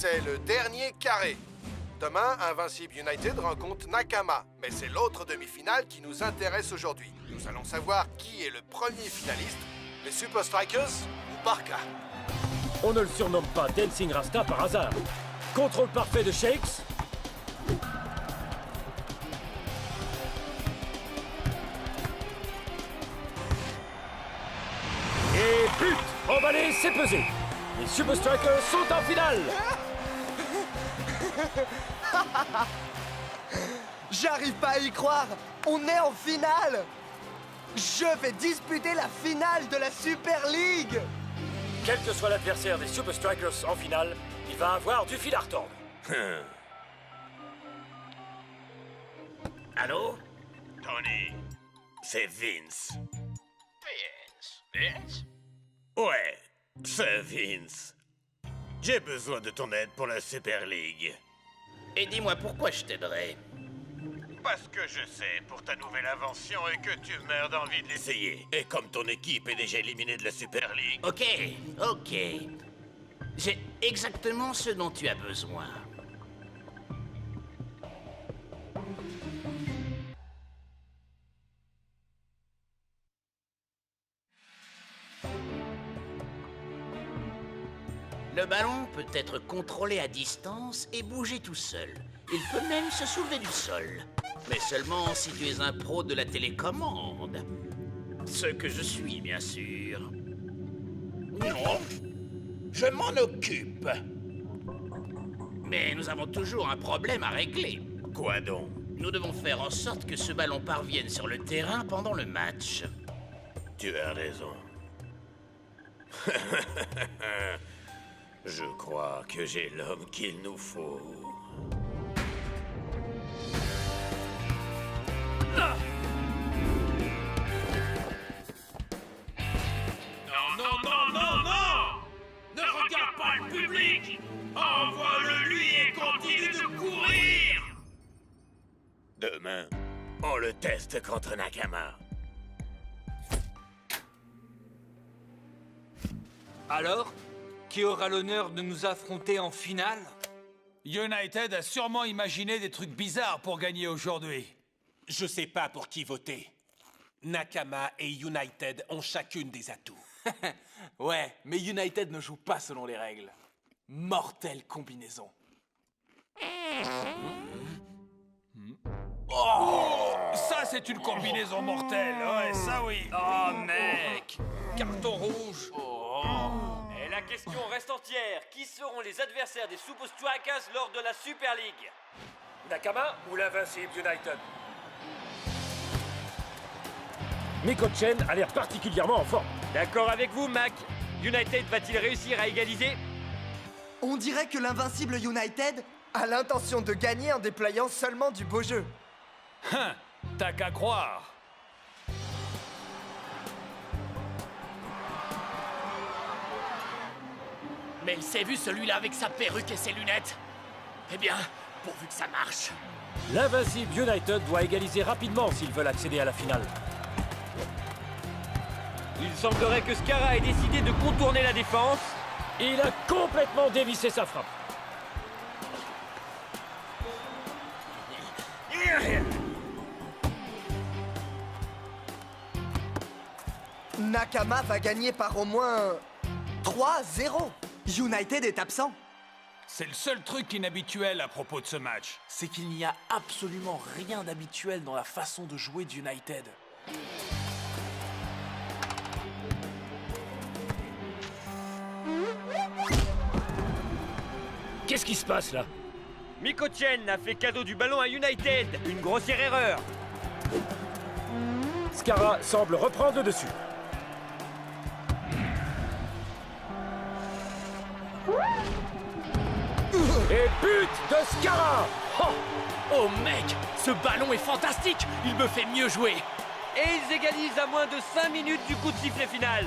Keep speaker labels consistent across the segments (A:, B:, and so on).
A: c'est le dernier carré. Demain, Invincible United rencontre Nakama, mais c'est l'autre demi-finale qui nous intéresse aujourd'hui. Nous allons savoir qui est le premier finaliste, les Super Strikers ou Barca.
B: On ne le surnomme pas Dancing Rasta par hasard. Contrôle parfait de Shakes. Et but! Emballé, c'est pesé. Les Super Strikers sont en finale.
C: J'arrive pas à y croire. On est en finale. Je vais disputer la finale de la Super League.
B: Quel que soit l'adversaire des Super Strikers en finale, il va avoir du fil à retordre.
D: Allô? Tony, c'est Vince. Vince? Ouais, c'est Vince. J'ai besoin de ton aide pour la Super League. Et dis-moi pourquoi je t'aiderai. Parce que je sais pour ta nouvelle invention et que tu meurs d'envie de l'essayer. Et comme ton équipe est déjà éliminée de la Super League... Ok. J'ai exactement ce dont tu as besoin. Le ballon peut être contrôlé à distance et bouger tout seul. Il peut même se soulever du sol. Mais seulement si tu es un pro de la télécommande. Ce que je suis, bien sûr. Non, je m'en occupe. Mais nous avons toujours un problème à régler. Quoi donc? Nous devons faire en sorte que ce ballon parvienne sur le terrain pendant le match. Tu as raison. Je crois que j'ai l'homme qu'il nous faut. Non! Ne regarde pas le public! Envoie-le lui et continue de courir! Demain, on le teste contre Nakama.
E: Alors, qui aura l'honneur de nous affronter en finale?
F: United a sûrement imaginé des trucs bizarres pour gagner aujourd'hui.
G: Je sais pas pour qui voter. Nakama et United ont chacune des atouts.
H: Ouais, mais United ne joue pas selon les règles. Mortelle combinaison.
F: Oh, ça c'est une combinaison mortelle, ouais, ça oui.
E: Oh mec! Carton rouge!
I: Et la question reste entière. Qui seront les adversaires des Super Strikers lors de la Super League?
B: Nakama ou l'Invincible United? Miko Chen a l'air particulièrement en forme.
I: D'accord avec vous, Mac. United va-t-il réussir à égaliser?
C: On dirait que l'Invincible United a l'intention de gagner en déployant seulement du beau jeu.
F: T'as qu'à croire.
D: Mais il s'est vu celui-là avec sa perruque et ses lunettes. Eh bien, pourvu que ça marche.
B: L'Invincible United doit égaliser rapidement s'ils veulent accéder à la finale.
I: Il semblerait que Skara ait décidé de contourner la défense.
B: Il a complètement dévissé sa frappe.
C: Nakama va gagner par au moins 3-0. United est absent.
F: C'est le seul truc inhabituel à propos de ce match.
H: C'est qu'il n'y a absolument rien d'habituel dans la façon de jouer d'United.
B: Qu'est-ce qui se passe là?
I: Miko Chen a fait cadeau du ballon à United. Une grossière erreur.
B: Skara semble reprendre le dessus. Et but de Skara!
D: Oh mec, ce ballon est fantastique. Il me fait mieux jouer.
I: Et ils égalisent à moins de 5 minutes du coup de sifflet final.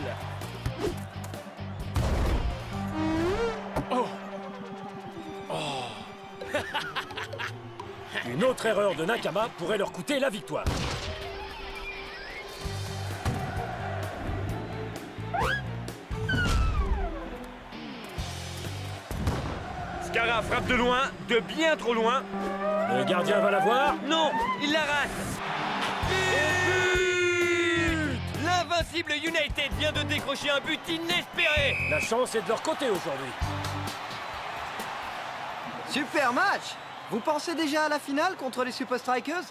B: Une autre erreur de Nakama pourrait leur coûter la victoire.
I: Mascara frappe de loin, de bien trop loin.
B: Le gardien va la voir.
I: Non, il la rate. L'invincible United vient de décrocher un but inespéré.
B: La chance est de leur côté aujourd'hui.
C: Super match! Vous pensez déjà à la finale contre les Super Strikers?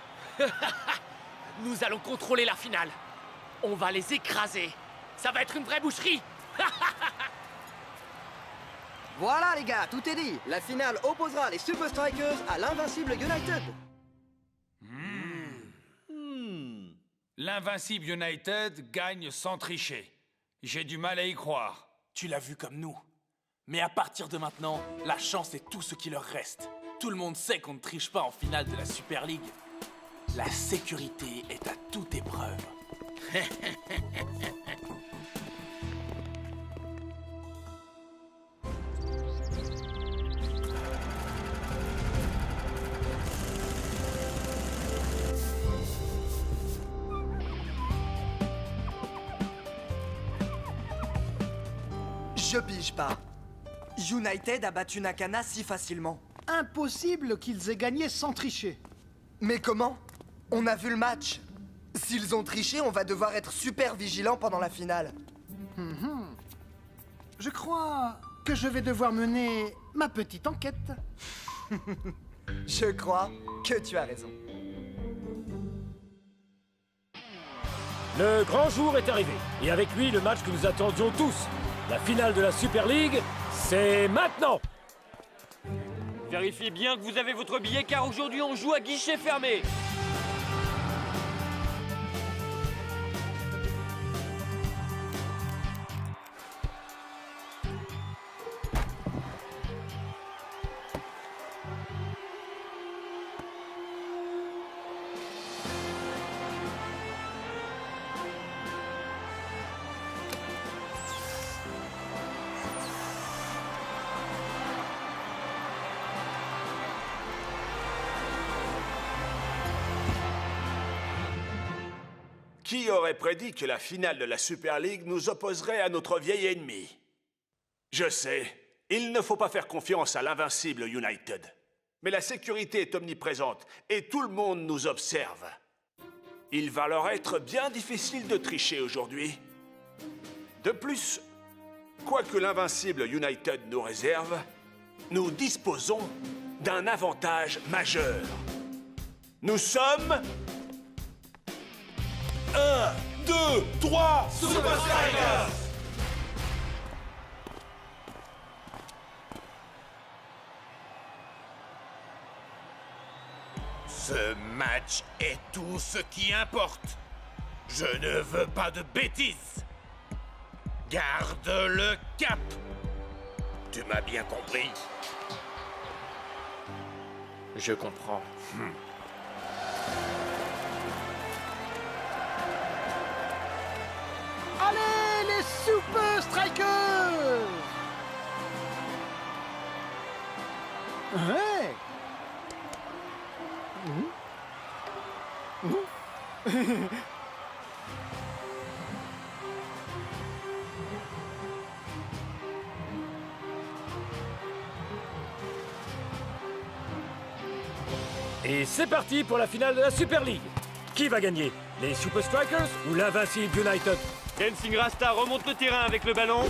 J: Nous allons contrôler la finale. On va les écraser. Ça va être une vraie boucherie.
C: Voilà les gars, tout est dit. La finale opposera les Super Strikers à l'invincible United.
F: L'invincible United gagne sans tricher. J'ai du mal à y croire.
H: Tu l'as vu comme nous. Mais à partir de maintenant, la chance est tout ce qui leur reste. Tout le monde sait qu'on ne triche pas en finale de la Super League. La sécurité est à toute épreuve.
C: Je pige pas. United a battu Nakana si facilement.
K: Impossible qu'ils aient gagné sans tricher.
C: Mais comment? On a vu le match. S'ils ont triché, on va devoir être super vigilants pendant la finale.
K: Je crois que je vais devoir mener ma petite enquête.
C: Je crois que tu as raison.
B: Le grand jour est arrivé. Et avec lui, le match que nous attendions tous. La finale de la Super League, c'est maintenant!
I: Vérifiez bien que vous avez votre billet car aujourd'hui on joue à guichet fermé.
L: Qui aurait prédit que la finale de la Super League nous opposerait à notre vieil ennemi? Je sais, il ne faut pas faire confiance à l'invincible United. Mais la sécurité est omniprésente et tout le monde nous observe. Il va leur être bien difficile de tricher aujourd'hui. De plus, quoi que l'invincible United nous réserve, nous disposons d'un avantage majeur. Nous sommes... 1, 2, 3, Super Strikers!
M: Ce match est tout ce qui importe. Je ne veux pas de bêtises. Garde le cap. Tu m'as bien compris?
J: Je comprends.
K: Allez, les Super Strikers! Ouais.
B: Et c'est parti pour la finale de la Super League. Qui va gagner? Les Super Strikers ou l'invincible United?
I: Dancing Rasta remonte le terrain avec le ballon.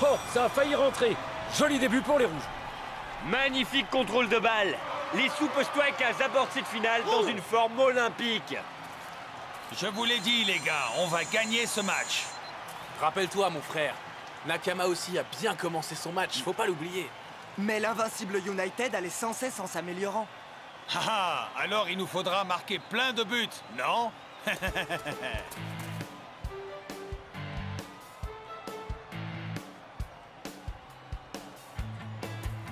B: Oh, ça a failli rentrer. Joli début pour les rouges.
I: Magnifique contrôle de balle. Les Super Strikers abordent cette finale dans une forme olympique.
F: Je vous l'ai dit, les gars, on va gagner ce match.
H: Rappelle-toi, mon frère, Nakama aussi a bien commencé son match, faut pas l'oublier.
C: Mais l'invincible United allait sans cesse en s'améliorant.
F: Ah, alors il nous faudra marquer plein de buts, non?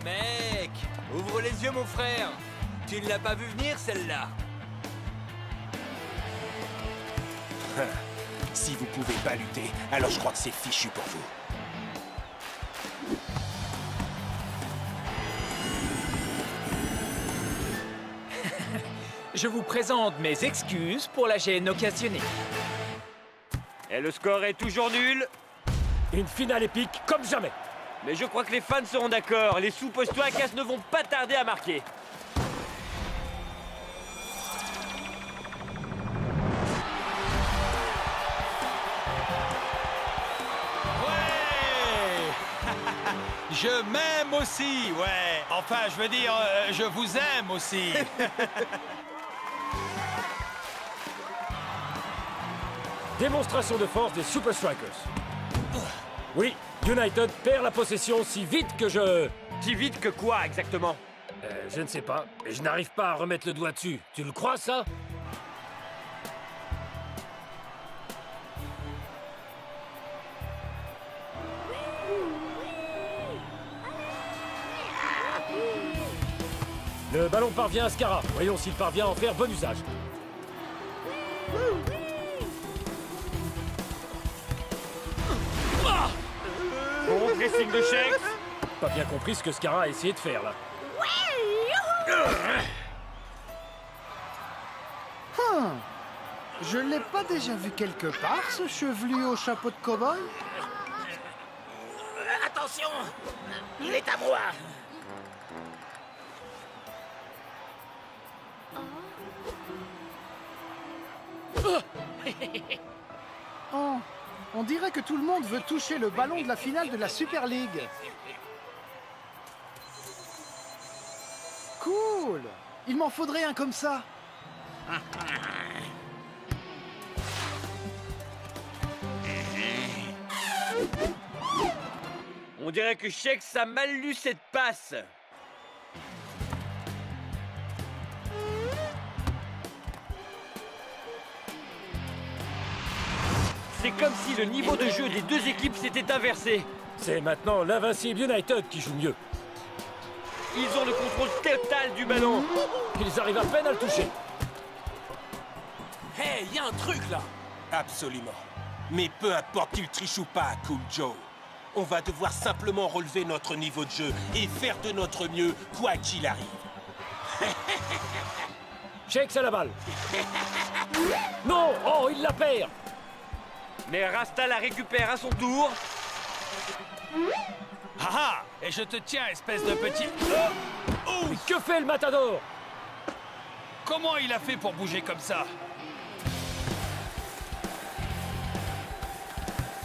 I: Mec, ouvre les yeux, mon frère. Tu ne l'as pas vu venir, celle-là.
G: Si vous pouvez pas lutter, alors je crois que c'est fichu pour vous.
N: Je vous présente mes excuses pour la gêne occasionnée.
I: Et le score est toujours nul.
B: Une finale épique comme jamais.
I: Mais je crois que les fans seront d'accord. Les Super-Strikers ne vont pas tarder à marquer.
F: Je m'aime aussi, ouais. Enfin, je veux dire, je vous aime aussi.
B: Démonstration de force des Super Strikers. Oui, United perd la possession si vite que je...
I: Si vite que quoi, exactement?
B: Je ne sais pas. Je n'arrive pas à remettre le doigt dessus. Tu le crois, ça? Le ballon parvient à Skara. Voyons s'il parvient à en faire bon usage.
I: Bon pressing de Shakes.
B: Pas bien compris ce que Skara a essayé de faire, là.
K: Je l'ai pas déjà vu quelque part, ce chevelu au chapeau de cow-boy?
D: Attention! Il est à moi!
K: Oh, on dirait que tout le monde veut toucher le ballon de la finale de la Super League. Cool! Il m'en faudrait un comme ça.
I: On dirait que Shakes a mal lu cette passe. C'est comme si le niveau de jeu des deux équipes s'était inversé.
B: C'est maintenant l'invincible United qui joue mieux.
I: Ils ont le contrôle total du ballon.
B: Ils arrivent à peine à le toucher.
H: Hey, y a un truc là!
G: Absolument. Mais peu importe qu'il triche ou pas, Cool Joe. On va devoir simplement relever notre niveau de jeu et faire de notre mieux, quoi qu'il arrive.
B: Shakes à la balle. Non! Oh, il la perd!
I: Mais Rasta la récupère à son tour.
F: Ah ah! Et je te tiens, espèce de petit...
B: Mais que fait le Matador?
F: Comment il a fait pour bouger comme ça?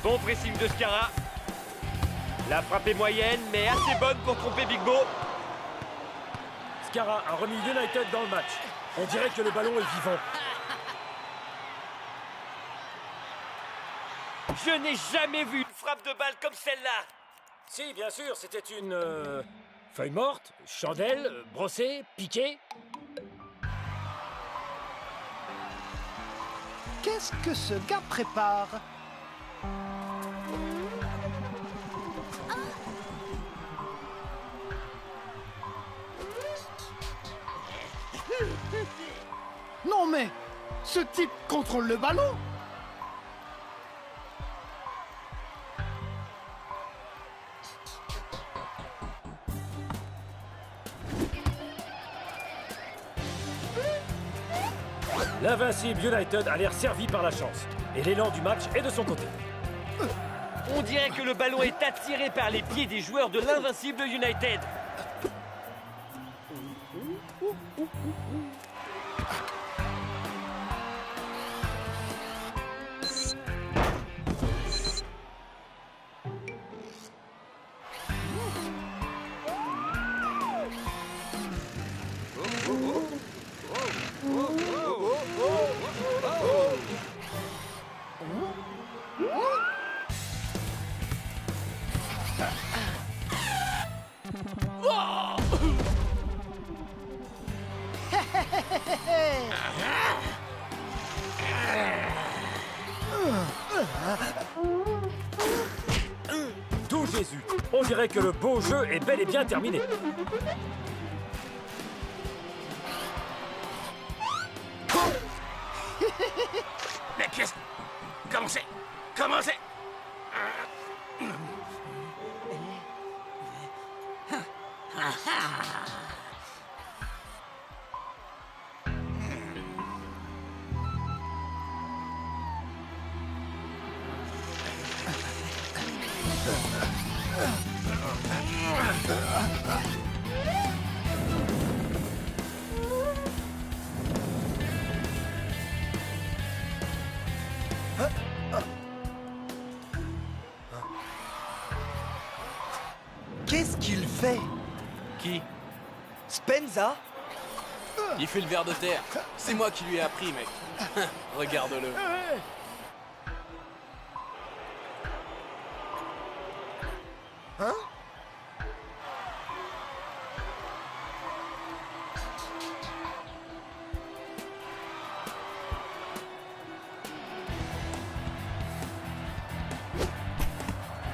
I: Bon pressing de Skara. La frappe est moyenne, mais assez bonne pour tromper Big Bo.
B: Skara a remis United dans le match. On dirait que le ballon est vivant.
I: Je n'ai jamais vu une frappe de balle comme celle-là.
B: Si, bien sûr, c'était une... feuille morte, chandelle, brossée, piquée.
K: Qu'est-ce que ce gars prépare? Non mais, ce type contrôle le ballon?
B: L'invincible United a l'air servi par la chance. Et l'élan du match est de son côté.
I: On dirait que le ballon est attiré par les pieds des joueurs de l'invincible United.
B: Tout Jésus! On dirait que le beau jeu est bel et bien terminé.
M: Mais qu'est-ce...
D: Commencez. Commencez.
C: Qu'est-ce qu'il fait?
H: Qui?
C: Spenza?
H: Il fait le ver de terre. C'est moi qui lui ai appris, mec. Regarde-le.
C: Hein?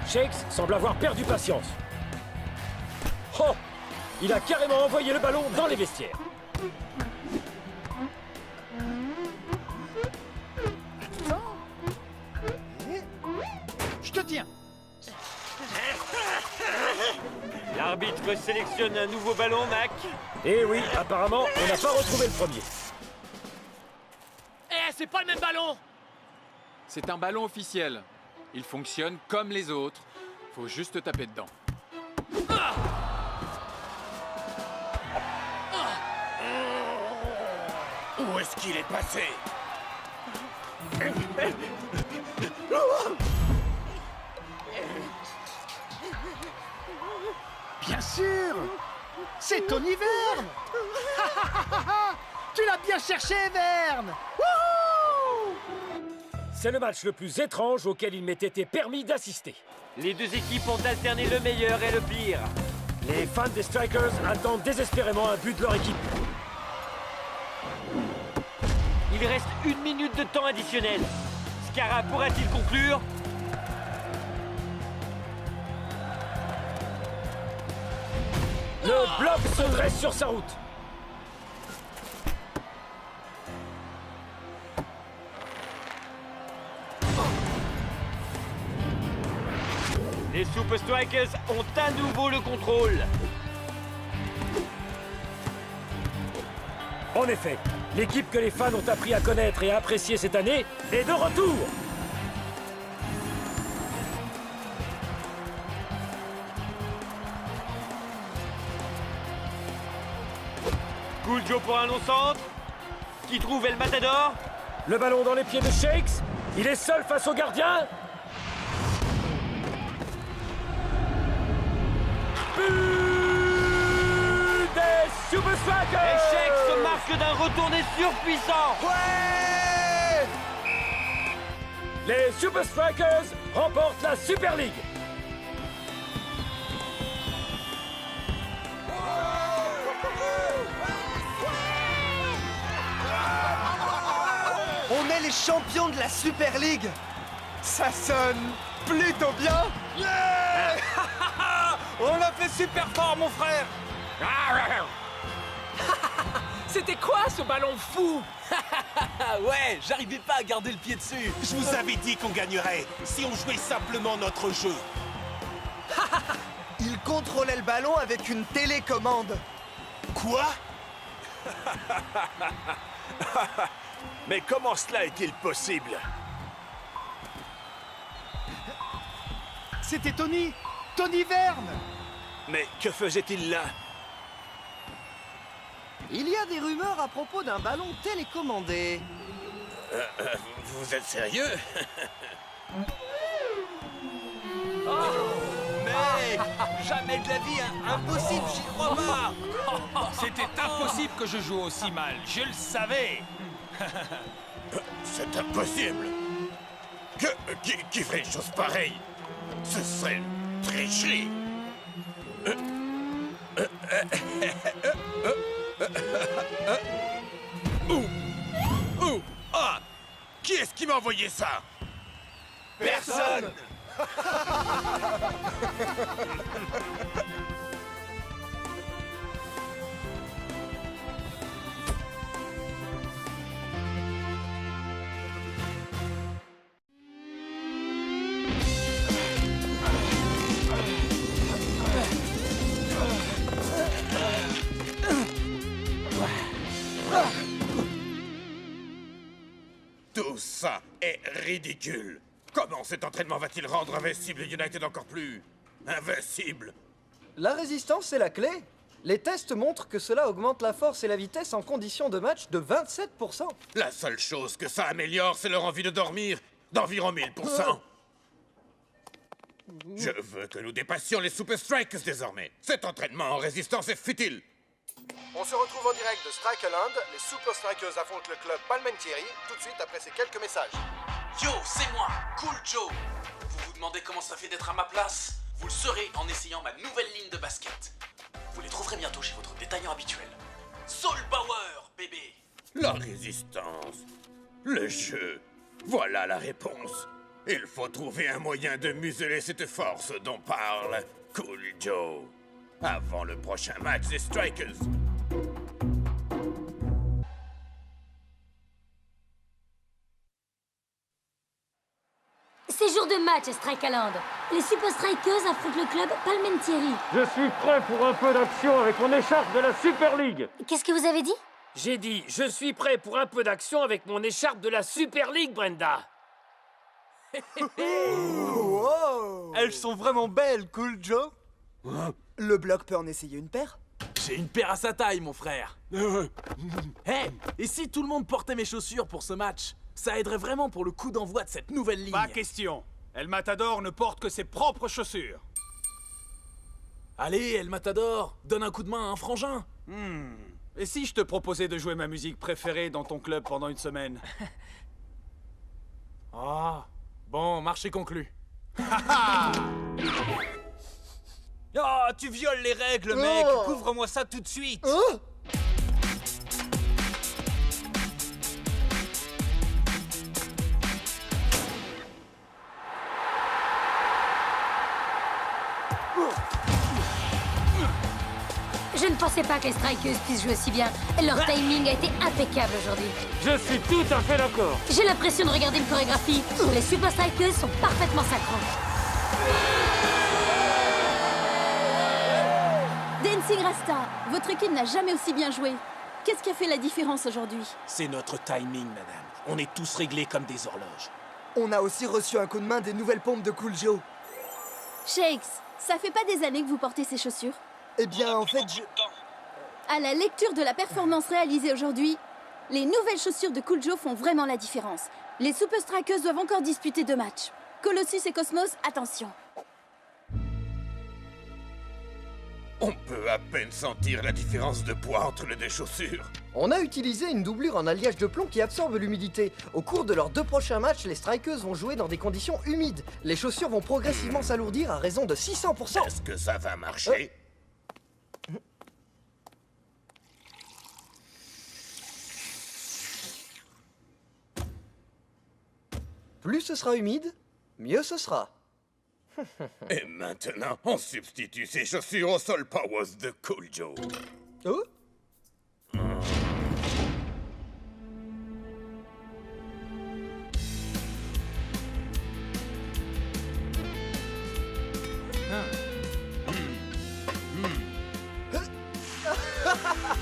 B: Shakes semble avoir perdu patience. Oh! Il a carrément envoyé le ballon dans les vestiaires.
K: Je te tiens.
I: L'arbitre sélectionne un nouveau ballon, Mac.
B: Eh oui, apparemment, on n'a pas retrouvé le premier.
J: Eh, c'est pas le même ballon!
O: C'est un ballon officiel. Il fonctionne comme les autres. Faut juste taper dedans.
M: Où est-ce qu'il est passé?
K: Bien sûr! C'est Tony Verne! Tu l'as bien cherché, Verne! Wouhou!
B: C'est le match le plus étrange auquel il m'ait été permis d'assister.
I: Les deux équipes ont alterné le meilleur et le pire.
B: Les fans des Strikers attendent désespérément un but de leur équipe.
I: Il reste 1 minute de temps additionnel. Scarra pourra-t-il conclure?
B: Le bloc se dresse sur sa route.
I: Les Super Strikers ont à nouveau le contrôle.
B: En effet, l'équipe que les fans ont appris à connaître et à apprécier cette année est de retour.
I: Cool Joe pour un long centre. Qui trouve El Matador?
B: Le ballon dans les pieds de Shakes. Il est seul face au gardien. But des Super Strikers!
I: Et Shakes se marque d'un retourné surpuissant.
B: Ouais! Les Super Strikers remportent la Super League.
C: On est les champions de la Super League. Ça sonne plutôt bien.
F: Yeah! On l'a fait super fort, mon frère!
N: C'était quoi ce ballon fou?
H: Ouais, j'arrivais pas à garder le pied dessus.
G: Je vous avais dit qu'on gagnerait si on jouait simplement notre jeu.
C: Il contrôlait le ballon avec une télécommande.
G: Quoi?
L: Mais comment cela est-il possible?
K: C'était Tony Verne!
L: Mais que faisait-il là?
C: Il y a des rumeurs à propos d'un ballon télécommandé.
M: Vous êtes sérieux?
F: Mec! Jamais de la vie, hein. Impossible, j'y crois pas! C'était impossible que je joue aussi mal, je le savais!
M: C'est impossible. Qui ferait une chose pareille? Ce serait une tricherie. Ah! Qui est-ce qui m'a envoyé ça?
C: Personne!
M: Tout ça est ridicule. Comment cet entraînement va-t-il rendre invincible United encore plus invincible?
C: La résistance, c'est la clé. Les tests montrent que cela augmente la force et la vitesse en conditions de match de 27%.
M: La seule chose que ça améliore, c'est leur envie de dormir d'environ 1000%. Je veux que nous dépassions les Super Strikers désormais. Cet entraînement en résistance est futile.
A: On se retrouve en direct de Strikeland. Les Super Strikers affrontent le club Palmentieri tout de suite après ces quelques messages.
H: Yo, c'est moi, Cool Joe. Vous vous demandez comment ça fait d'être à ma place? Vous le saurez en essayant ma nouvelle ligne de basket. Vous les trouverez bientôt chez votre détaillant habituel. Soul Power, bébé.
M: La résistance, le jeu, voilà la réponse. Il faut trouver un moyen de museler cette force dont parle Cool Joe. Avant le prochain match des Strikers.
P: C'est jour de match à Strikeland. Les Super Strikers affrontent le club Palmentieri.
B: Je suis prêt pour un peu d'action avec mon écharpe de la Super League.
P: Qu'est-ce que vous avez dit?
B: J'ai dit, je suis prêt pour un peu d'action avec mon écharpe de la Super League, Brenda.
C: Wow.
Q: Elles sont vraiment belles, Cool Joe.
C: Le bloc peut en essayer une paire?
H: J'ai une paire à sa taille, mon frère. Hey, et si tout le monde portait mes chaussures pour ce match? Ça aiderait vraiment pour le coup d'envoi de cette nouvelle ligne.
F: Pas question. El Matador ne porte que ses propres chaussures.
H: Allez, El Matador, donne un coup de main à un frangin.
F: Et si je te proposais de jouer ma musique préférée dans ton club pendant une semaine?
H: Ah, bon, marché conclu.
F: Oh, tu violes les règles, mec. Couvre-moi ça tout de suite.
P: Je ne pensais pas que les Strikers puissent jouer aussi bien. Leur timing a été impeccable aujourd'hui.
B: Je suis tout à fait d'accord.
P: J'ai l'impression de regarder une chorégraphie où les Super Strikers sont parfaitement synchrones.
R: Dancing Rasta, votre équipe n'a jamais aussi bien joué. Qu'est-ce qui a fait la différence aujourd'hui?
G: C'est notre timing, madame. On est tous réglés comme des horloges.
C: On a aussi reçu un coup de main des nouvelles pompes de Cool Joe.
R: Shakes, ça fait pas des années que vous portez ces chaussures?
C: Eh bien, en fait,
R: À la lecture de la performance réalisée aujourd'hui, les nouvelles chaussures de Cool Joe font vraiment la différence. Les Super Strikers doivent encore disputer 2 matchs. Colossus et Cosmos, attention.
M: On peut à peine sentir la différence de poids entre les deux chaussures.
C: On a utilisé une doublure en alliage de plomb qui absorbe l'humidité. Au cours de leurs 2 prochains matchs, les Strikers vont jouer dans des conditions humides. Les chaussures vont progressivement s'alourdir à raison de 600%.
M: Est-ce que ça va marcher?
C: Plus ce sera humide, mieux ce sera.
M: Et maintenant, on substitue ces chaussures au Soul Powers de Cool Joe.
C: Oh?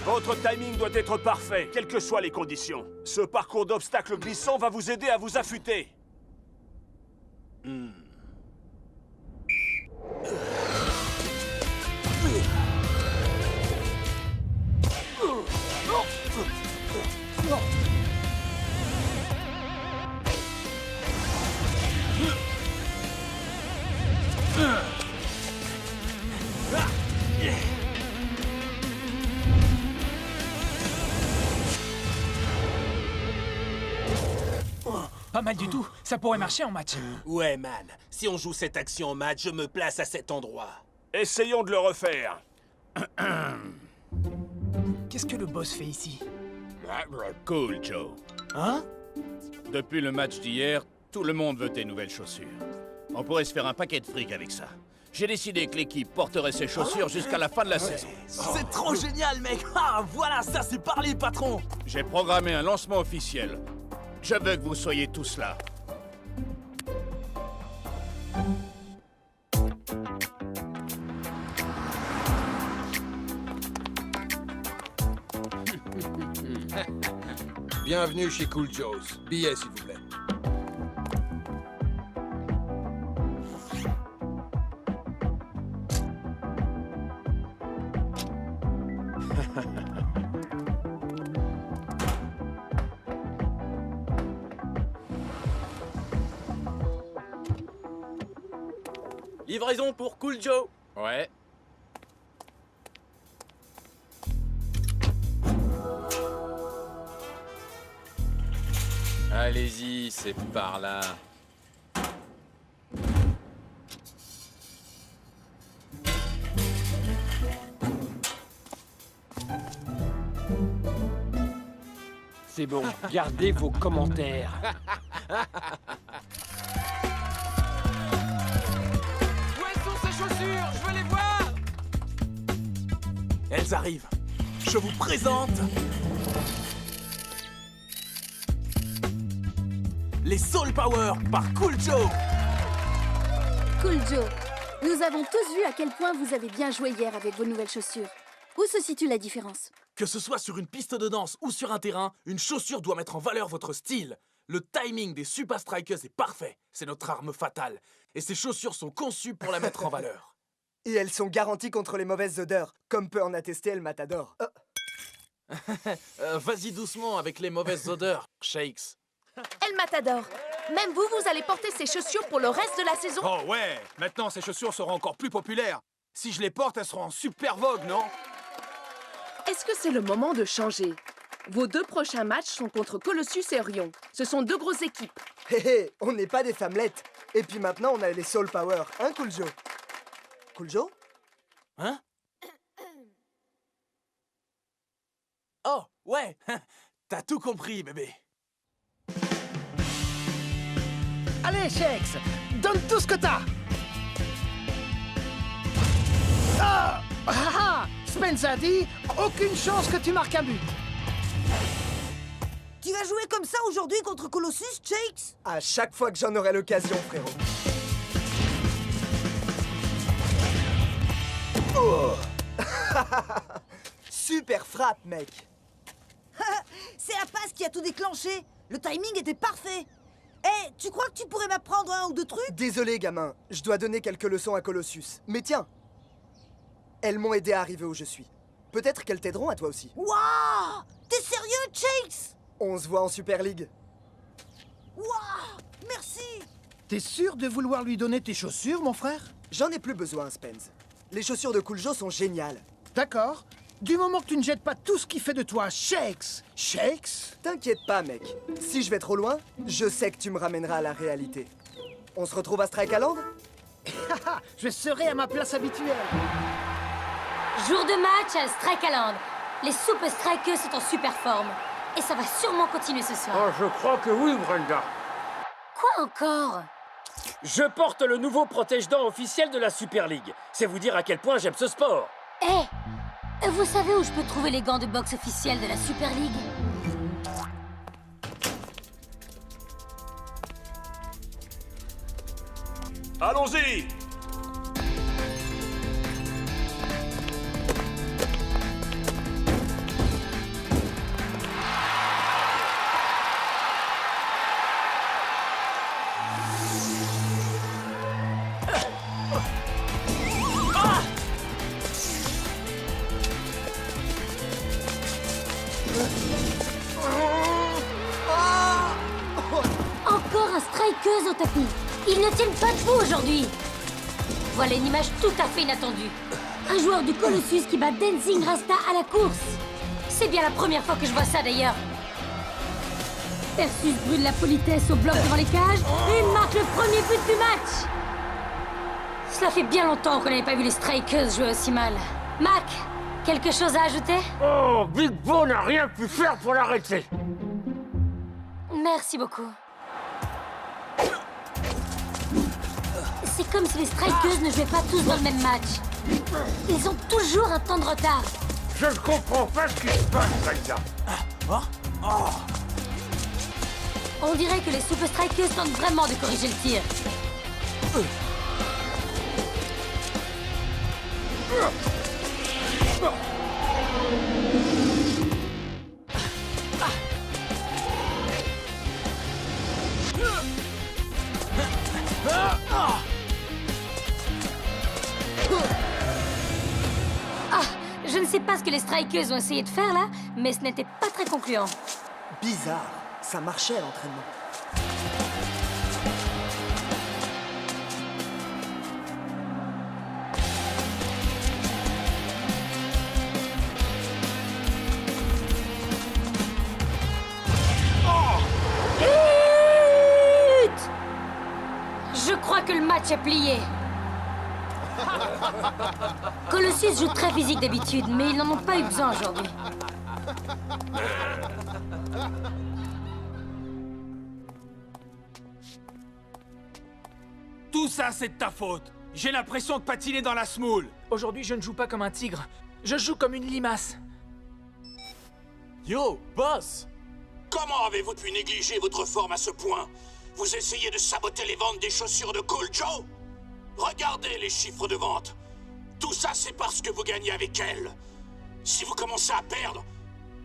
L: Votre timing doit être parfait, quelles que soient les conditions. Ce parcours d'obstacles glissants va vous aider à vous affûter.
N: Pas mal du tout. Ça pourrait marcher en match.
G: Ouais, man. Si on joue cette action en match, je me place à cet endroit.
L: Essayons de le refaire.
N: Qu'est-ce que le boss fait ici?
S: Cool, Joe.
N: Hein?
S: Depuis le match d'hier, tout le monde veut tes nouvelles chaussures. On pourrait se faire un paquet de fric avec ça. J'ai décidé que l'équipe porterait ses chaussures jusqu'à la fin de la saison.
H: C'est trop génial, mec! Ah, voilà, ça c'est parlé, patron!
S: J'ai programmé un lancement officiel. Je veux que vous soyez tous là.
A: Bienvenue chez Cool Joe's. Billet, s'il vous plaît.
J: Livraison pour Cool Joe.
O: Ouais. Allez-y, c'est par là.
B: C'est bon, gardez vos commentaires.
F: Où sont ces chaussures? Je veux les voir. Elles arrivent. Je vous présente... les Soul Power par Cool Joe.
R: Cool Joe, nous avons tous vu à quel point vous avez bien joué hier avec vos nouvelles chaussures. Où se situe la différence?
H: Que ce soit sur une piste de danse ou sur un terrain, une chaussure doit mettre en valeur votre style. Le timing des Super Strikers est parfait. C'est notre arme fatale. Et ces chaussures sont conçues pour la mettre en valeur.
T: Et elles sont garanties contre les mauvaises odeurs, comme peut en attester El Matador.
H: Vas-y doucement avec les mauvaises odeurs, Shakes.
U: El Matador, même vous, vous allez porter ces chaussures pour le reste de la saison?
F: Oh ouais, maintenant ces chaussures seront encore plus populaires. Si je les porte, elles seront en super vogue, non?
U: Est-ce que c'est le moment de changer? Vos 2 prochains matchs sont contre Colossus et Orion. Ce sont 2 grosses équipes.
T: Hé hé, on n'est pas des femmelettes. Et puis maintenant, on a les Soul Power, hein, Cool Joe? Cool Joe?
H: Hein? Oh, ouais. T'as tout compris, bébé.
K: Allez, Shakes, donne tout ce que t'as. Ah! Ah ah! Spence a dit, aucune chance que tu marques un but.
V: Tu vas jouer comme ça aujourd'hui contre Colossus, Shakes?
T: À chaque fois que j'en aurai l'occasion, frérot. Oh! Super frappe, mec.
V: C'est la passe qui a tout déclenché. Le timing était parfait. Eh, tu crois que tu pourrais m'apprendre 1 ou 2 trucs?
T: Désolé, gamin. Je dois donner quelques leçons à Colossus. Mais tiens, elles m'ont aidé à arriver où je suis. Peut-être qu'elles t'aideront à toi aussi.
V: Waouh! T'es sérieux, Shakes?
T: On se voit en Super League.
V: Waouh! Merci!
K: T'es sûr de vouloir lui donner tes chaussures, mon frère?
T: J'en ai plus besoin, Spence. Les chaussures de Cool Joe sont géniales.
K: D'accord. Du moment que tu ne jettes pas tout ce qui fait de toi Shakes. Shakes?
T: T'inquiète pas, mec. Si je vais trop loin, je sais que tu me ramèneras à la réalité. On se retrouve à Strikeland?
K: Je serai à ma place habituelle.
P: Jour de match à Strikeland. Les Super Strikers sont en super forme. Et ça va sûrement continuer ce soir.
B: Oh, je crois que oui, Brenda.
P: Quoi encore?
B: Je porte le nouveau protège-dents officiel de la Super League. C'est vous dire à quel point j'aime ce sport.
P: Vous savez où je peux trouver les gants de boxe officiels de la Super League?
L: Allons-y!
P: Encore un strikeuse au tapis. Ils ne tiennent pas debout aujourd'hui. Voilà une image tout à fait inattendue. Un joueur du Colossus qui bat Dancing Rasta à la course. C'est bien la première fois que je vois ça d'ailleurs. Persus brûle la politesse au bloc devant les cages et marque le premier but du match. Cela fait bien longtemps qu'on n'avait pas vu les strikers jouer aussi mal. Mac, quelque chose à ajouter?
B: Oh, Big Bo n'a rien pu faire pour l'arrêter.
P: Merci beaucoup. C'est comme si les strikers ne jouaient pas tous dans le même match. Ils ont toujours un temps de retard.
B: Je ne comprends pas ce qui se passe, Brenda.
P: On dirait que les Super Strikers tentent vraiment de corriger le tir. sais pas ce que les Strikers ont essayé de faire là, mais ce n'était pas très concluant.
T: Bizarre, ça marchait à l'entraînement.
P: Je crois que le match est plié. Colossus joue très physique d'habitude, mais ils n'en ont pas eu besoin aujourd'hui.
F: Tout ça, c'est de ta faute. J'ai l'impression de patiner dans la smoule.
N: Aujourd'hui, je ne joue pas comme un tigre. Je joue comme une limace.
M: Yo, boss! Comment avez-vous pu négliger votre forme à ce point? Vous essayez de saboter les ventes des chaussures de Cool Joe? Regardez les chiffres de vente. Tout ça, c'est parce que vous gagnez avec elle. Si vous commencez à perdre,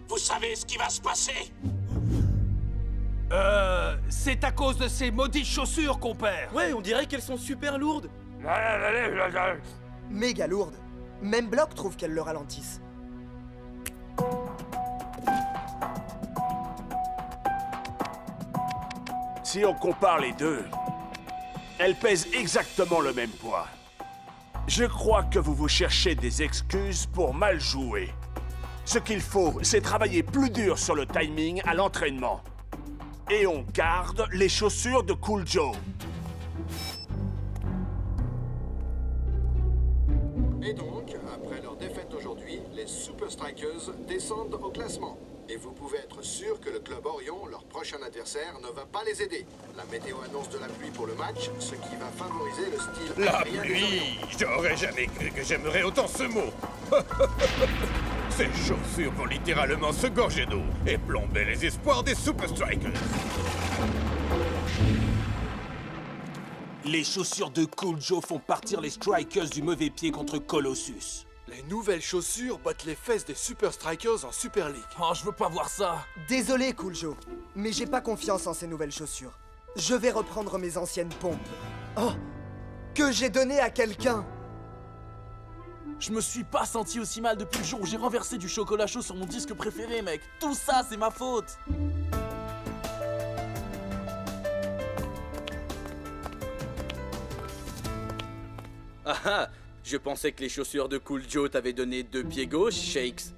M: vous savez ce qui va se passer?
F: C'est à cause de ces maudites chaussures qu'on perd.
Q: Ouais, on dirait qu'elles sont super lourdes.
T: Méga lourde. Même Block trouve qu'elles le ralentissent.
L: Si on compare les deux, elles pèsent exactement le même poids. Je crois que vous vous cherchez des excuses pour mal jouer. Ce qu'il faut, c'est travailler plus dur sur le timing à l'entraînement. Et on garde les chaussures de Cool Joe.
A: Et donc, après leur défaite aujourd'hui, les Super Strikers descendent au classement. Et vous pouvez être sûr que le club Orion, leur prochain adversaire, ne va pas les aider. La météo annonce de la pluie pour le match, ce qui va favoriser le style...
M: La
A: aérien des
M: pluie! J'aurais jamais cru que j'aimerais autant ce mot. Ces chaussures vont littéralement se gorger d'eau et plomber les espoirs des Super Strikers.
G: Les chaussures de Cool Joe font partir les Strikers du mauvais pied contre Colossus.
A: Les nouvelles chaussures battent les fesses des Super Strikers en Super League.
F: Oh, je veux pas voir ça.
T: Désolé, Cool Joe, mais j'ai pas confiance en ces nouvelles chaussures. Je vais reprendre mes anciennes pompes. Oh, que j'ai donné à quelqu'un.
Q: Je me suis pas senti aussi mal depuis le jour où j'ai renversé du chocolat chaud sur mon disque préféré, mec. Tout ça, c'est ma faute.
D: Ah ah, je pensais que les chaussures de Cool Joe t'avaient donné 2 pieds gauche, Shakes.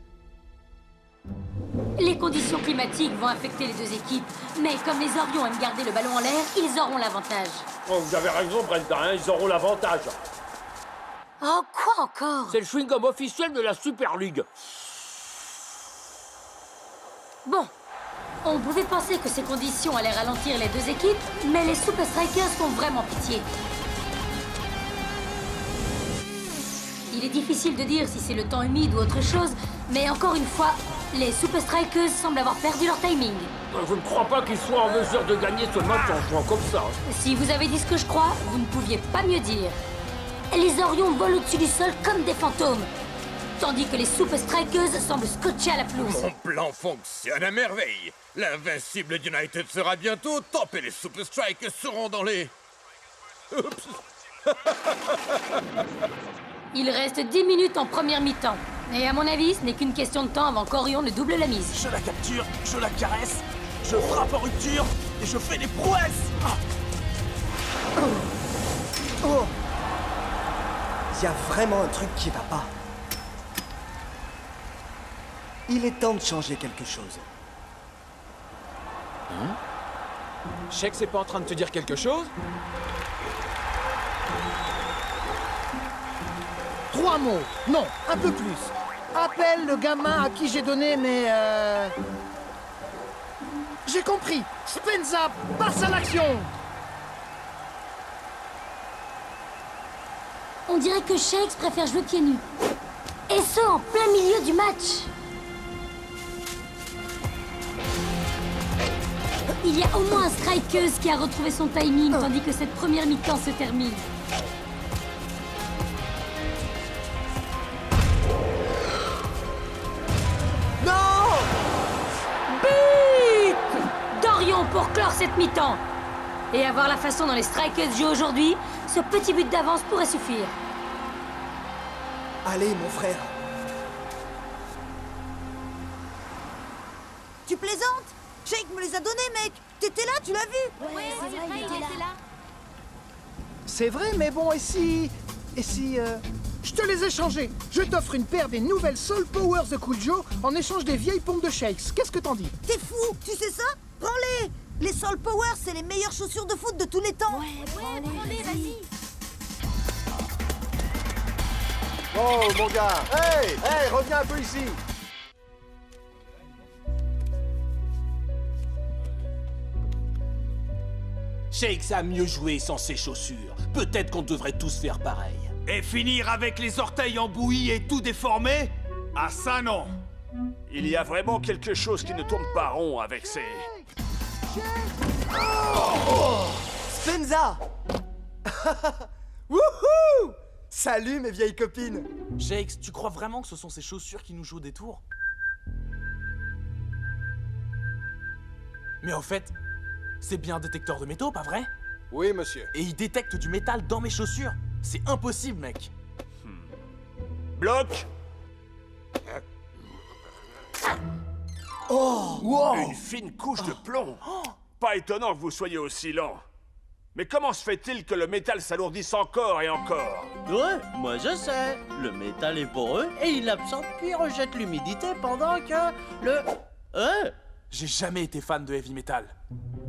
P: Les conditions climatiques vont affecter les deux équipes, mais comme les Orions aiment garder le ballon en l'air, ils auront l'avantage.
B: Oh, vous avez raison, Brenda, hein, ils auront l'avantage.
P: Oh, quoi encore?
B: C'est le chewing-gum officiel de la Super League.
P: Bon, on pouvait penser que ces conditions allaient ralentir les deux équipes, mais les Super Strikers font vraiment pitié. Il est difficile de dire si c'est le temps humide ou autre chose, mais encore une fois, les Super Strikers semblent avoir perdu leur timing.
B: Je ne crois pas qu'ils soient en mesure de gagner ce match en jouant comme ça.
P: Si vous avez dit ce que je crois, vous ne pouviez pas mieux dire. Les Orions volent au-dessus du sol comme des fantômes, tandis que les Super Strikers semblent scotchés à la pelouse.
M: Mon plan fonctionne à merveille. L'invincible United sera bientôt au top et les Super Strikers seront dans les... Oups.
P: Il reste 10 minutes en première mi-temps. Et à mon avis, ce n'est qu'une question de temps avant qu'Orion ne double la mise.
Q: Je la capture, je la caresse, je frappe en rupture et je fais des prouesses. Ah.
T: Oh. Il y a vraiment un truc qui va pas. Il est temps de changer quelque chose.
O: Shake, c'est pas en train de te dire quelque chose?
K: 3 mots. Non, un peu plus. Appelle le gamin à qui j'ai donné mes... J'ai compris. Spenza, passe à l'action.
P: On dirait que Shakes préfère jouer pieds nus. Et ce, en plein milieu du match. Il y a au moins un strikeuse qui a retrouvé son timing, tandis que cette première mi-temps se termine.
T: Non!
P: But d'Orion pour clore cette mi-temps. Et à voir la façon dont les Strikers jouent aujourd'hui, ce petit but d'avance pourrait suffire.
T: Allez, mon frère.
V: Tu plaisantes? Shake me les a donnés, mec. T'étais là, tu l'as vu?
R: Ouais, c'est vrai, il était là.
K: C'est vrai, mais bon, et si... Je te les ai changés. Je t'offre une paire des nouvelles Soul Powers de Cool Joe en échange des vieilles pompes de Shakes. Qu'est-ce que t'en dis?
V: T'es fou, tu sais ça? Prends-les. Les Soul Powers, c'est les meilleures chaussures de foot de tous les temps.
R: Ouais, prends-les, vas-y.
A: Oh, mon gars. Hey, reviens un peu ici.
G: Shakes a mieux joué sans ses chaussures. Peut-être qu'on devrait tous faire pareil.
F: Et finir avec les orteils en bouillie et tout déformé? Ah ça non.
L: Il y a vraiment quelque chose qui ne tourne pas rond avec ces...
T: Spenza. Wouhou! Salut mes vieilles copines.
Q: Shakes, tu crois vraiment que ce sont ces chaussures qui nous jouent des tours? Mais en fait, c'est bien un détecteur de métaux, pas vrai?
A: Oui, monsieur.
Q: Et il détecte du métal dans mes chaussures. C'est impossible, mec.
L: Bloc.
T: Oh, wow.
L: Une fine couche de plomb. Pas étonnant que vous soyez aussi lent. Mais comment se fait-il que le métal s'alourdisse encore et encore?
E: Ouais, moi je sais. Le métal est poreux et il absorbe puis rejette l'humidité pendant que le...
Q: J'ai jamais été fan de heavy metal.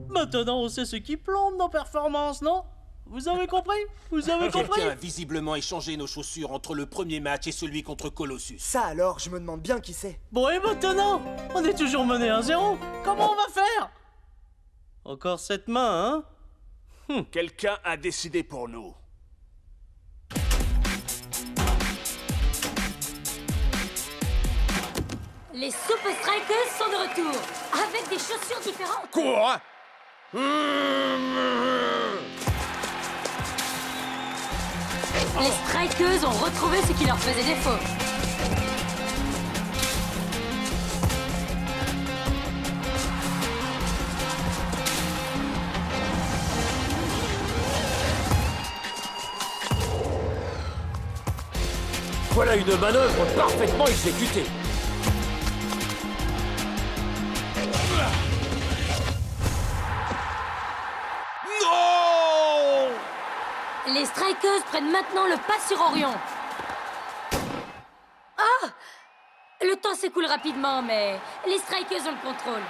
E: Maintenant on sait ce qui plombe nos performances, non? Vous avez compris? Vous avez compris?
G: Quelqu'un a visiblement échangé nos chaussures entre le premier match et celui contre Colossus.
T: Ça alors, je me demande bien qui c'est.
E: Bon et maintenant, on est toujours mené 1-0. Comment on va faire? Encore cette main, hein?
L: Quelqu'un a décidé pour nous.
P: Les Super Strikers sont de retour, avec des chaussures différentes.
M: Quoi?
P: Les Strikers ont retrouvé ce qui leur faisait défaut.
B: Voilà une manœuvre parfaitement exécutée.
M: Non!
P: Les Strikers prennent maintenant le pas sur Orion. Ah! Le temps s'écoule rapidement, mais les Strikers ont le contrôle.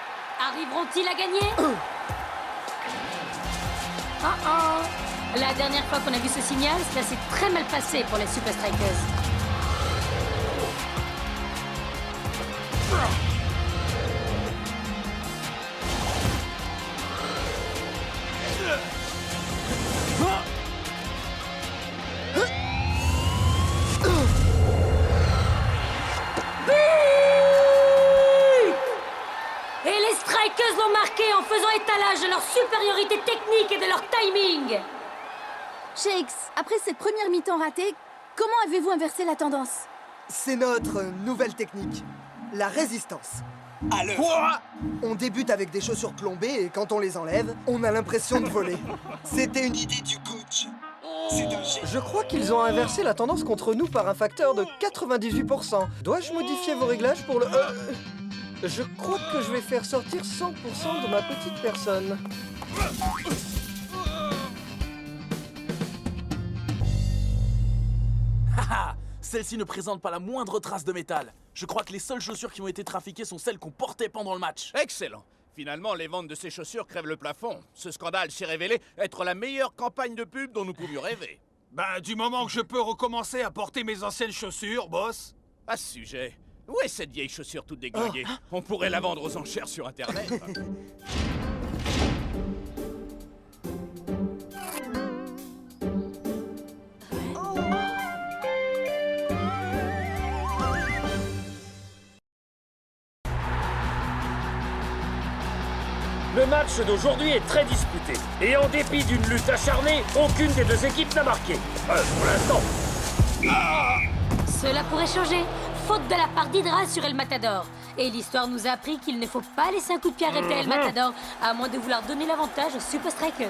P: Arriveront-ils à gagner? La dernière fois qu'on a vu ce signal, cela s'est très mal passé pour les Super Strikers. Et les Strikers l'ont marqué en faisant étalage de leur supériorité technique et de leur timing.
R: Shakes, après cette première mi-temps ratée, comment avez-vous inversé la tendance?
T: C'est notre nouvelle technique, la résistance.
G: Alors...
T: Quoi? On débute avec des chaussures plombées et quand on les enlève, on a l'impression de voler. C'était une idée du coach. Je crois qu'ils ont inversé la tendance contre nous par un facteur de 98%. Dois-je modifier vos réglages pour le... Je crois que je vais faire sortir 100% de ma petite personne.
Q: Haha! Celle-ci ne présente pas la moindre trace de métal. Je crois que les seules chaussures qui ont été trafiquées sont celles qu'on portait pendant le match.
S: Excellent. Finalement, les ventes de ces chaussures crèvent le plafond. Ce scandale s'est révélé être la meilleure campagne de pub dont nous pouvions rêver.
F: Bah, du moment que je peux recommencer à porter mes anciennes chaussures, boss.
S: À ce sujet, où est cette vieille chaussure toute déglinguée? On pourrait la vendre aux enchères sur Internet.
B: Le match d'aujourd'hui est très disputé. Et en dépit d'une lutte acharnée, aucune des deux équipes n'a marqué. Pour l'instant.
P: Cela pourrait changer. Faute de la part d'Hydra sur El Matador. Et l'histoire nous a appris qu'il ne faut pas laisser un coup de pied arrêter El Matador, à moins de vouloir donner l'avantage aux Super Strikers.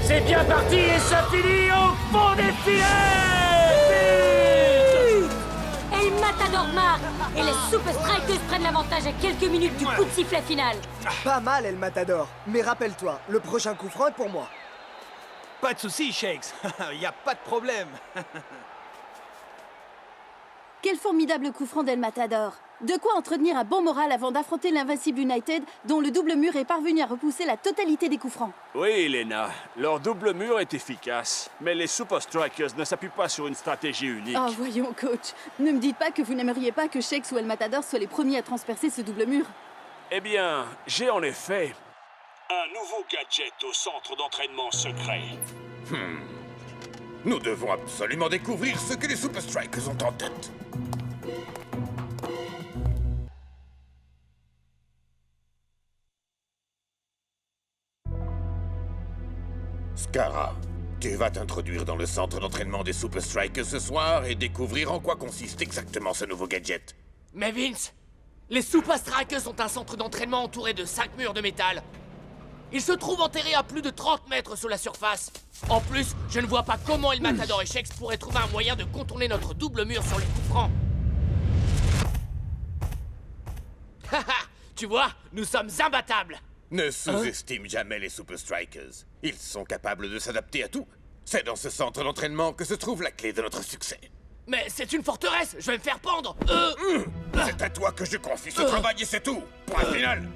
B: C'est bien parti et ça finit au fond des filets!
P: El Matador Matador marque et les Super Strikers prennent l'avantage à quelques minutes du coup de sifflet final.
T: Pas mal, El Matador. Mais rappelle-toi, le prochain coup franc est pour moi.
F: Pas de soucis, Shakes. Y a pas de problème.
R: Quel formidable coup franc d'El Matador. De quoi entretenir un bon moral avant d'affronter l'Invincible United, dont le double mur est parvenu à repousser la totalité des coups francs.
L: Oui, Lena, leur double mur est efficace, mais les Super Strikers ne s'appuient pas sur une stratégie unique.
R: Oh, voyons, coach. Ne me dites pas que vous n'aimeriez pas que Shakes ou El Matador soient les premiers à transpercer ce double mur.
L: Eh bien, j'ai en effet un nouveau gadget au centre d'entraînement secret.
M: Nous devons absolument découvrir ce que les Super Strikers ont en tête. Scara, tu vas t'introduire dans le centre d'entraînement des Super Strikers ce soir et découvrir en quoi consiste exactement ce nouveau gadget.
J: Mais Vince, les Super Strikers ont un centre d'entraînement entouré de 5 murs de métal. Ils se trouvent enterrés à plus de 30 mètres sous la surface. En plus, je ne vois pas comment El Matador et Shakes pourraient trouver un moyen de contourner notre double mur sur les coups francs. Haha, tu vois, nous sommes imbattables.
M: Ne sous-estime jamais les Super Strikers. Ils sont capables de s'adapter à tout. C'est dans ce centre d'entraînement que se trouve la clé de notre succès.
J: Mais c'est une forteresse, je vais me faire pendre.
M: C'est à toi que je confie ce travail et c'est tout. Point final.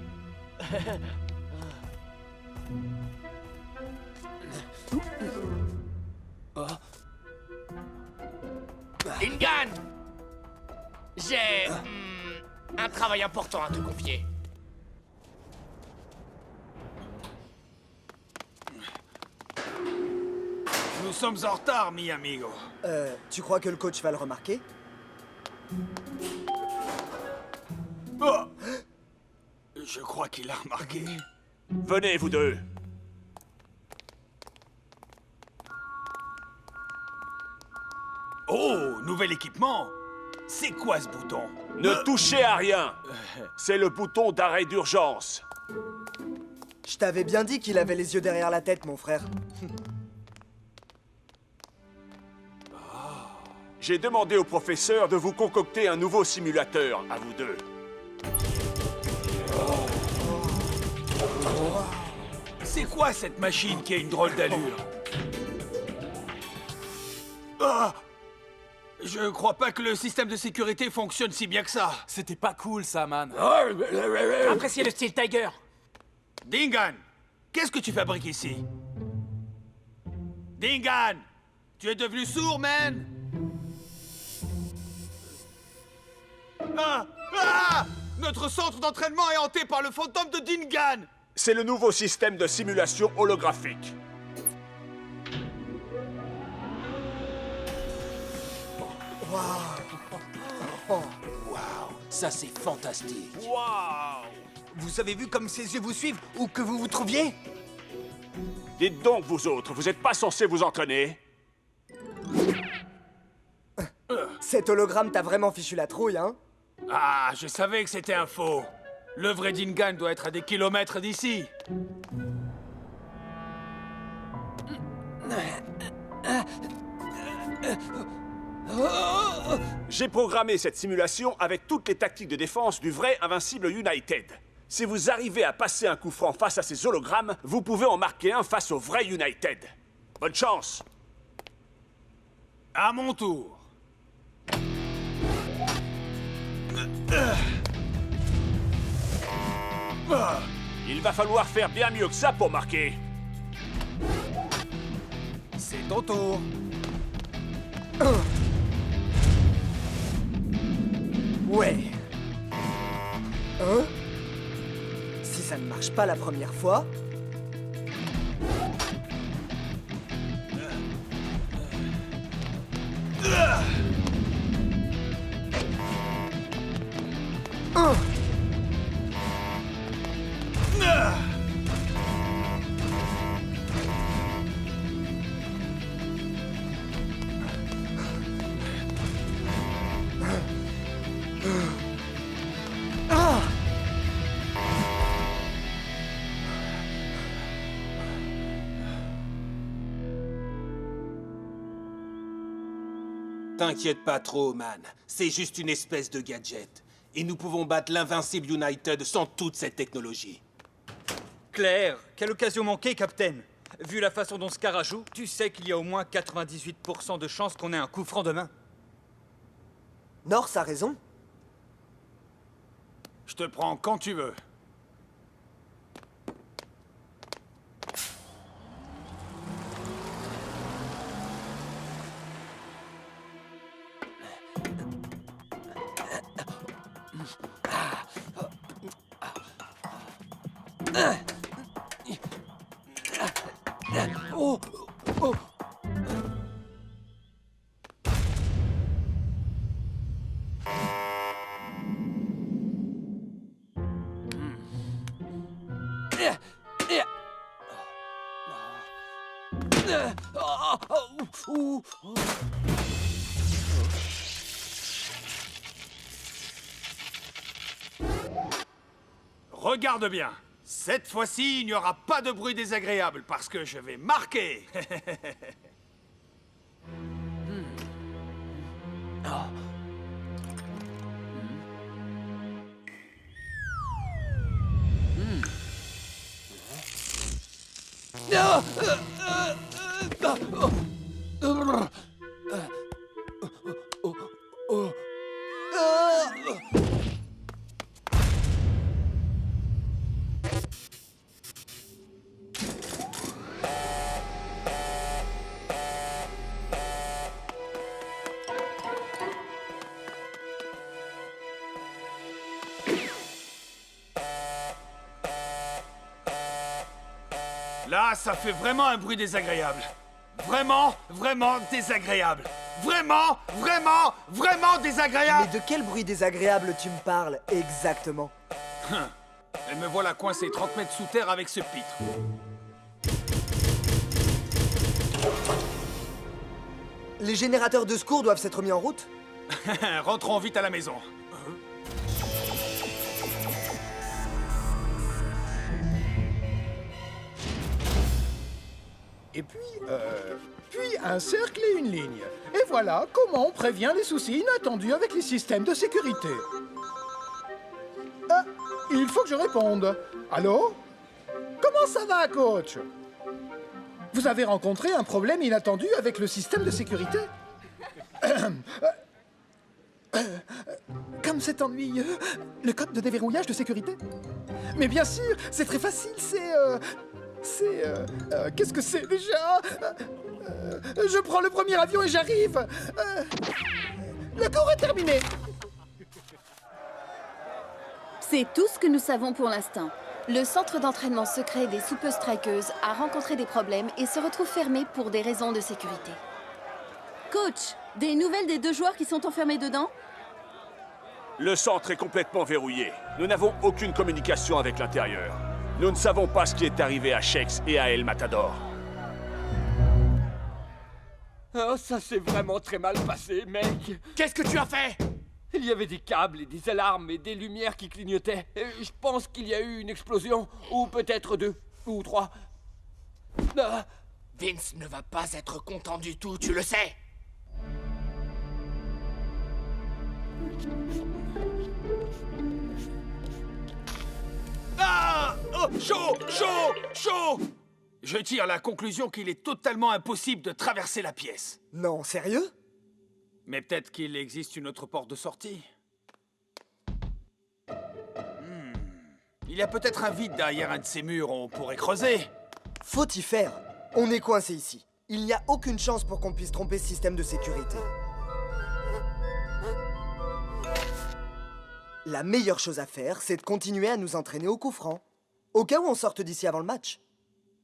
J: Dingan, j'ai un travail important à te confier.
F: Nous sommes en retard, mi amigo.
T: Tu crois que le coach va le remarquer?
F: Oh, je crois qu'il a remarqué.
L: Venez, vous deux.
F: Oh, nouvel équipement. C'est quoi ce bouton?
L: Ne touchez à rien. C'est le bouton d'arrêt d'urgence.
T: Je t'avais bien dit qu'il avait les yeux derrière la tête, mon frère.
L: J'ai demandé au professeur de vous concocter un nouveau simulateur, à vous deux.
F: C'est quoi cette machine qui a une drôle d'allure? Ah! Je crois pas que le système de sécurité fonctionne si bien que ça.
Q: C'était pas cool, ça, man.
N: Appréciez le style Tiger.
F: Dingan, qu'est-ce que tu fabriques ici? Dingan, tu es devenu sourd, man? Ah! Ah! Notre centre d'entraînement est hanté par le fantôme de Dingan!
L: C'est le nouveau système de simulation holographique.
F: Waouh, ça c'est fantastique.
C: Waouh! Vous avez vu comme ses yeux vous suivent, où que vous vous trouviez?
L: Dites donc, vous autres, vous êtes pas censés vous entraîner?
T: Cet hologramme t'a vraiment fichu la trouille, hein?
F: Ah, je savais que c'était un faux. Le vrai Dingan doit être à des kilomètres d'ici.
L: J'ai programmé cette simulation avec toutes les tactiques de défense du vrai Invincible United. Si vous arrivez à passer un coup franc face à ces hologrammes, vous pouvez en marquer un face au vrai United. Bonne chance!
F: À mon tour.
L: Il va falloir faire bien mieux que ça pour marquer.
C: C'est ton tour.
T: Ouais. Hein? Si ça ne marche pas la première fois...
G: T'inquiète pas trop, man. C'est juste une espèce de gadget. Et nous pouvons battre l'invincible United sans toute cette technologie.
C: Claire, quelle occasion manquée, Captain. Vu la façon dont Scara joue, tu sais qu'il y a au moins 98% de chances qu'on ait un coup franc demain.
T: Norse a raison.
F: Je te prends quand tu veux.
T: Oh, oh.
F: Regarde bien. Cette fois-ci, il n'y aura pas de bruit désagréable parce que je vais marquer. Là, ça fait vraiment un bruit désagréable. Vraiment, vraiment désagréable. Vraiment, vraiment, vraiment désagréable.
T: Mais de quel bruit désagréable tu me parles exactement?
F: Et me voilà coincé 30 mètres sous terre avec ce pitre.
T: Les générateurs de secours doivent s'être mis en route?
F: Rentrons vite à la maison.
K: Et puis un cercle et une ligne. Et voilà comment on prévient les soucis inattendus avec les systèmes de sécurité. Ah, il faut que je réponde. Allô? Comment ça va, coach? Vous avez rencontré un problème inattendu avec le système de sécurité? Comme c'est ennuyeux. Le code de déverrouillage de sécurité? Mais bien sûr, c'est très facile, qu'est-ce que c'est déjà? Je prends le premier avion et j'arrive. Le cours est terminé.
R: C'est tout ce que nous savons pour l'instant. Le centre d'entraînement secret des Super Strikers a rencontré des problèmes et se retrouve fermé pour des raisons de sécurité. Coach, des nouvelles des 2 joueurs qui sont enfermés dedans?
L: Le centre est complètement verrouillé. Nous n'avons aucune communication avec l'intérieur. Nous ne savons pas ce qui est arrivé à Shakes et à El Matador.
I: Oh, ça s'est vraiment très mal passé, mec.
J: Qu'est-ce que tu as fait?
I: Il y avait des câbles et des alarmes et des lumières qui clignotaient. Et je pense qu'il y a eu une explosion, ou peut-être 2 ou 3. Ah.
J: Vince ne va pas être content du tout, tu le sais.
F: Ah! Oh, chaud! Chaud! Chaud! Je tire la conclusion qu'il est totalement impossible de traverser la pièce.
T: Non, sérieux?
F: Mais peut-être qu'il existe une autre porte de sortie. Il y a peut-être un vide derrière un de ces murs, on pourrait creuser.
T: Faut y faire. On est coincé ici. Il n'y a aucune chance pour qu'on puisse tromper ce système de sécurité. La meilleure chose à faire, c'est de continuer à nous entraîner au coup franc. Au cas où on sorte d'ici avant le match.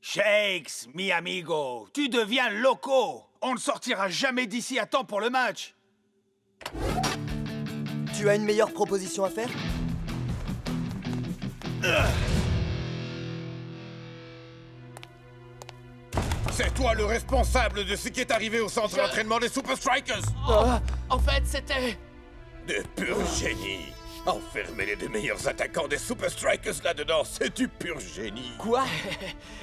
F: Shakes, mi amigo, tu deviens loco. On ne sortira jamais d'ici à temps pour le match.
T: Tu as une meilleure proposition à faire?
M: C'est toi le responsable de ce qui est arrivé au centre d'entraînement des Super Strikers.
J: En fait, c'était...
M: De pur génie. Enfermer les deux meilleurs attaquants des Super Strikers là-dedans, c'est du pur génie.
J: Quoi?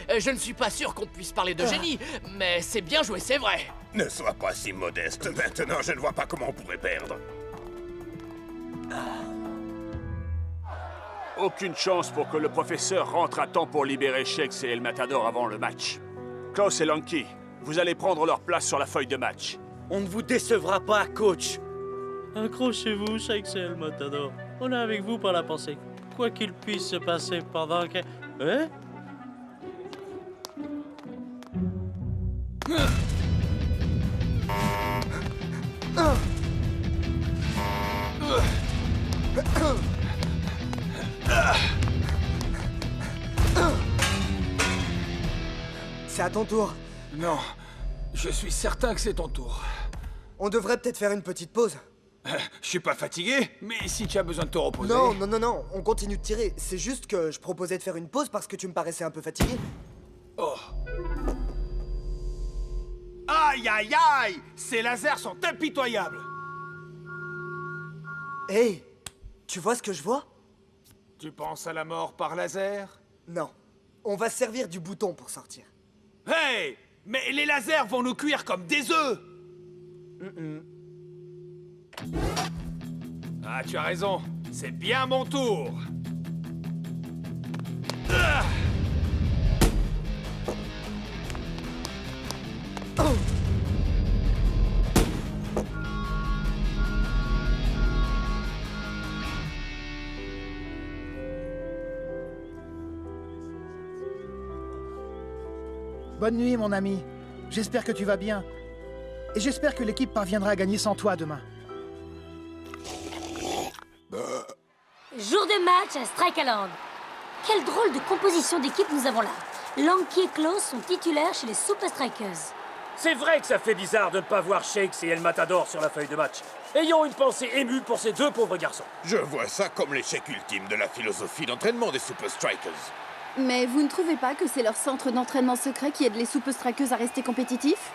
J: Je ne suis pas sûr qu'on puisse parler de génie, mais c'est bien joué, c'est vrai.
M: Ne sois pas si modeste. Maintenant, je ne vois pas comment on pourrait perdre.
L: Aucune chance pour que le professeur rentre à temps pour libérer Shakes et El Matador avant le match. Klaus et Lanky, vous allez prendre leur place sur la feuille de match.
D: On ne vous décevra pas, coach.
E: Accrochez-vous, Shakes et El Matador. On est avec vous par la pensée. Quoi qu'il puisse se passer pendant que... Hein?
T: C'est à ton tour.
F: Non, je suis certain que c'est ton tour.
T: On devrait peut-être faire une petite pause.
F: Je suis pas fatigué, mais si tu as besoin de te reposer...
T: Non, on continue de tirer. C'est juste que je proposais de faire une pause parce que tu me paraissais un peu fatigué.
F: Oh. Aïe, aïe, aïe! Ces lasers sont impitoyables!
T: Hey, tu vois ce que je vois?
F: Tu penses à la mort par laser?
T: Non. On va se servir du bouton pour sortir.
F: Hey! Mais les lasers vont nous cuire comme des œufs! Ah, tu as raison. C'est bien mon tour. Ah!
K: Bonne nuit, mon ami. J'espère que tu vas bien. Et j'espère que l'équipe parviendra à gagner sans toi demain.
P: Jour de match à Strikeland. Quelle drôle de composition d'équipe nous avons là. Lanky et Klaus sont titulaires chez les Super Strikers.
B: C'est vrai que ça fait bizarre de ne pas voir Shakes et El Matador sur la feuille de match. Ayons une pensée émue pour ces deux pauvres garçons.
M: Je vois ça comme l'échec ultime de la philosophie d'entraînement des Super Strikers.
R: Mais vous ne trouvez pas que c'est leur centre d'entraînement secret qui aide les Super Strikers à rester compétitifs?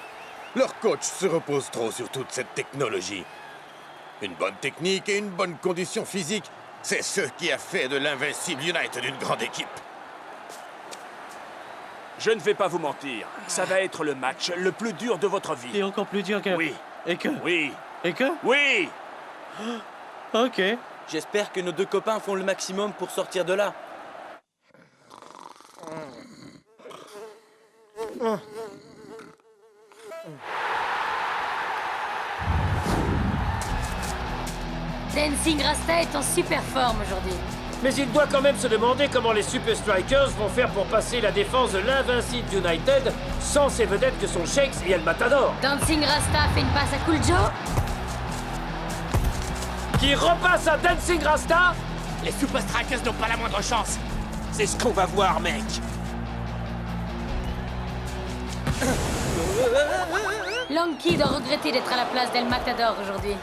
M: Leur coach se repose trop sur toute cette technologie. Une bonne technique et une bonne condition physique, c'est ce qui a fait de l'Invincible United une grande équipe.
L: Je ne vais pas vous mentir, ça va être le match le plus dur de votre vie.
E: Et encore plus dur que...
L: Oui.
E: Et que...
L: Oui.
E: Et que...
L: Oui.
E: Ok.
D: J'espère que nos deux copains font le maximum pour sortir de là.
P: Dancing Rasta est en super forme aujourd'hui.
B: Mais il doit quand même se demander comment les Super Strikers vont faire pour passer la défense de l'Invincible United sans ces vedettes que sont Shakes et El Matador.
P: Dancing Rasta fait une passe à Cool Joe.
B: Qui repasse à Dancing Rasta.
J: Les Super Strikers n'ont pas la moindre chance.
G: C'est ce qu'on va voir, mec.
P: Lanky doit regretter d'être à la place d'El Matador aujourd'hui.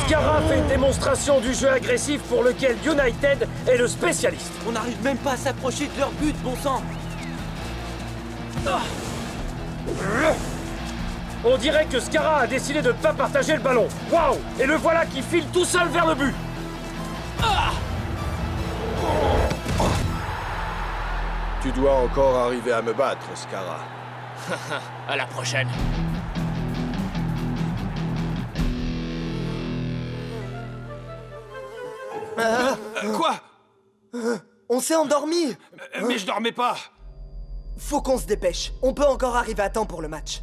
B: Scarra fait une démonstration du jeu agressif pour lequel United est le spécialiste.
D: On n'arrive même pas à s'approcher de leur but, bon sang.
B: On dirait que Scarra a décidé de ne pas partager le ballon. Waouh! Et le voilà qui file tout seul vers le but.
A: Tu dois encore arriver à me battre, Scarra.
J: À la prochaine.
F: Quoi?
T: On s'est endormi.
F: Mais je dormais pas.
T: Faut qu'on se dépêche. On peut encore arriver à temps pour le match.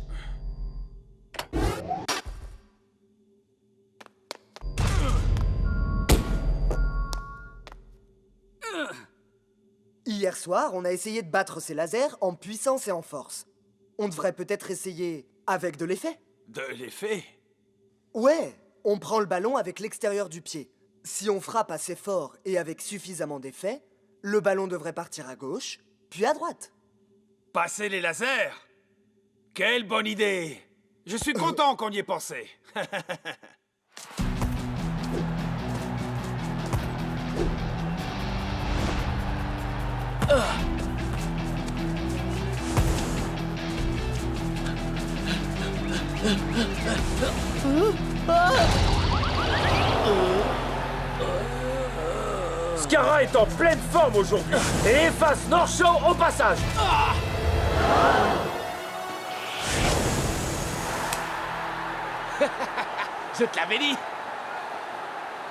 T: Hier soir, on a essayé de battre ces lasers en puissance et en force. On devrait peut-être essayer avec de l'effet.
F: De l'effet?
T: Ouais, on prend le ballon avec l'extérieur du pied. Si on frappe assez fort et avec suffisamment d'effet, le ballon devrait partir à gauche, puis à droite.
F: Passer les lasers? Quelle bonne idée! Je suis content qu'on y ait pensé.
B: Mascara est en pleine forme aujourd'hui et efface North Shore au passage.
J: Je te l'avais dit.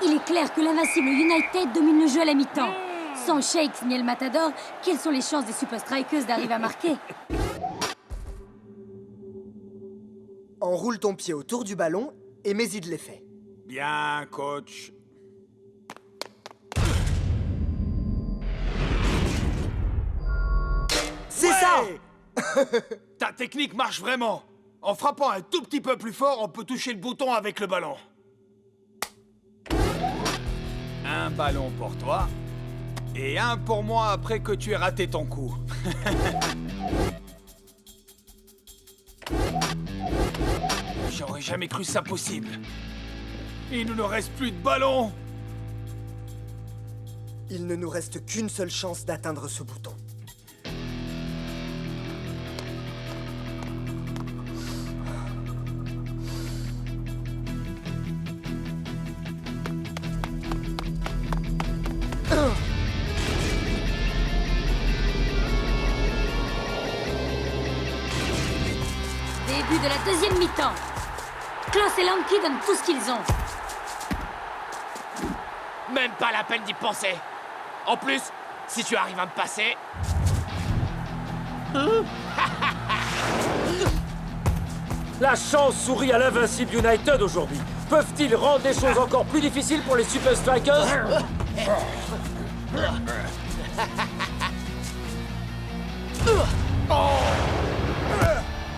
P: Il est clair que l'invincible United domine le jeu à la mi-temps. Sans Shakes ni El Matador, quelles sont les chances des Super Strikers d'arriver à marquer?
T: Enroule ton pied autour du ballon et mets-y de l'effet.
F: Bien, coach.
T: C'est ça!
F: Ta technique marche vraiment. En frappant un tout petit peu plus fort, on peut toucher le bouton avec le ballon. Un ballon pour toi. Et un pour moi après que tu aies raté ton coup. J'aurais jamais cru ça possible. Il ne nous reste plus de ballon.
T: Il ne nous reste qu'une seule chance d'atteindre ce bouton.
P: Début de la deuxième mi-temps. Klaus et Lanky donnent tout ce qu'ils ont.
J: Même pas la peine d'y penser. En plus, si tu arrives à me passer...
B: La chance sourit à l'invincible United aujourd'hui. Peuvent-ils rendre les choses encore plus difficiles pour les Super Strikers?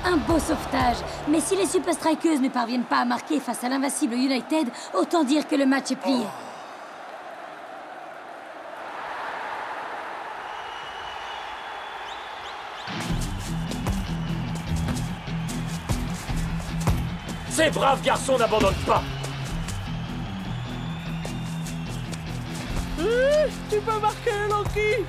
P: Un beau sauvetage. Mais si les Super Strikers ne parviennent pas à marquer face à l'invincible United, autant dire que le match est plié.
B: Ces braves garçons n'abandonnent pas.
E: Tu peux marquer, Lanky.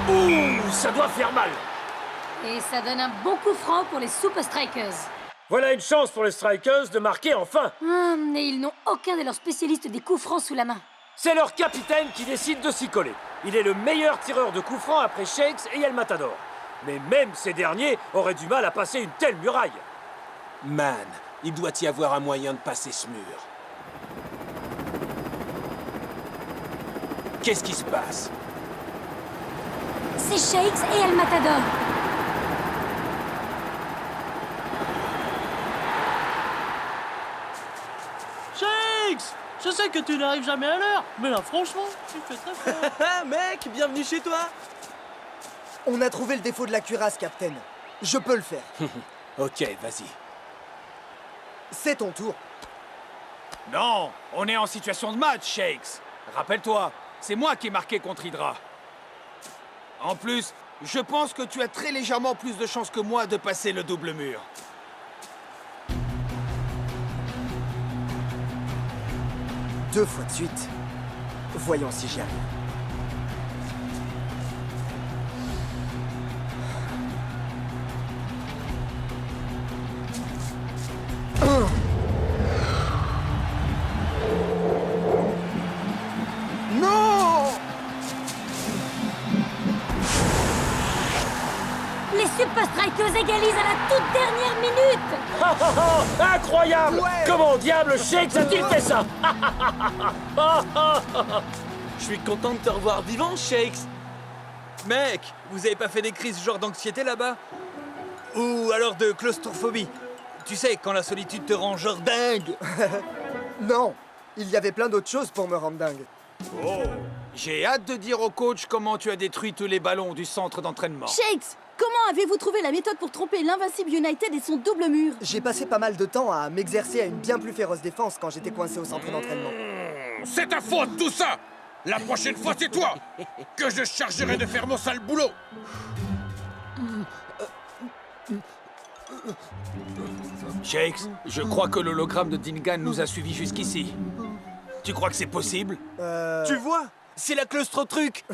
B: Ouh, ça doit faire mal.
P: Et ça donne un bon coup franc pour les Super Strikers.
B: Voilà une chance pour les Strikers de marquer enfin.
P: Mais ils n'ont aucun de leurs spécialistes des coups francs sous la main.
B: C'est leur capitaine qui décide de s'y coller. Il est le meilleur tireur de coups francs après Shakes et El Matador. Mais même ces derniers auraient du mal à passer une telle muraille.
G: Man, il doit y avoir un moyen de passer ce mur. Qu'est-ce qui se passe?
P: C'est Shakes et El Matador.
E: Shakes! Je sais que tu n'arrives jamais à l'heure, mais là, franchement, tu fais très fort.
T: Mec, bienvenue chez toi. On a trouvé le défaut de la cuirasse, Captain. Je peux le faire.
G: Ok, vas-y.
T: C'est ton tour.
F: Non, on est en situation de match, Shakes. Rappelle-toi, c'est moi qui ai marqué contre Hydra. En plus, je pense que tu as très légèrement plus de chances que moi de passer le double mur.
T: Deux fois de suite. Voyons si j'y arrive. Non!
P: Les Super Strikers égalisent à la toute dernière minute.
B: Incroyable!
T: Ouais.
B: Comment diable Shakes a-t-il fait ça?
Q: Je suis content de te revoir vivant, Shakes.
C: Mec, vous avez pas fait des crises genre d'anxiété là-bas? Ou alors de claustrophobie? Tu sais, quand la solitude te rend genre dingue.
T: Non, il y avait plein d'autres choses pour me rendre dingue.
F: Oh, j'ai hâte de dire au coach comment tu as détruit tous les ballons du centre d'entraînement.
V: Shakes, comment avez-vous trouvé la méthode pour tromper l'invincible United et son double mur?
T: J'ai passé pas mal de temps à m'exercer à une bien plus féroce défense quand j'étais coincé au centre d'entraînement.
M: C'est ta faute, tout ça! La prochaine fois, c'est toi que je chargerai de faire mon sale boulot!
F: Shakes, je crois que l'hologramme de Dingan nous a suivis jusqu'ici. Tu crois que c'est possible?
C: Tu vois? C'est la claustro-truc.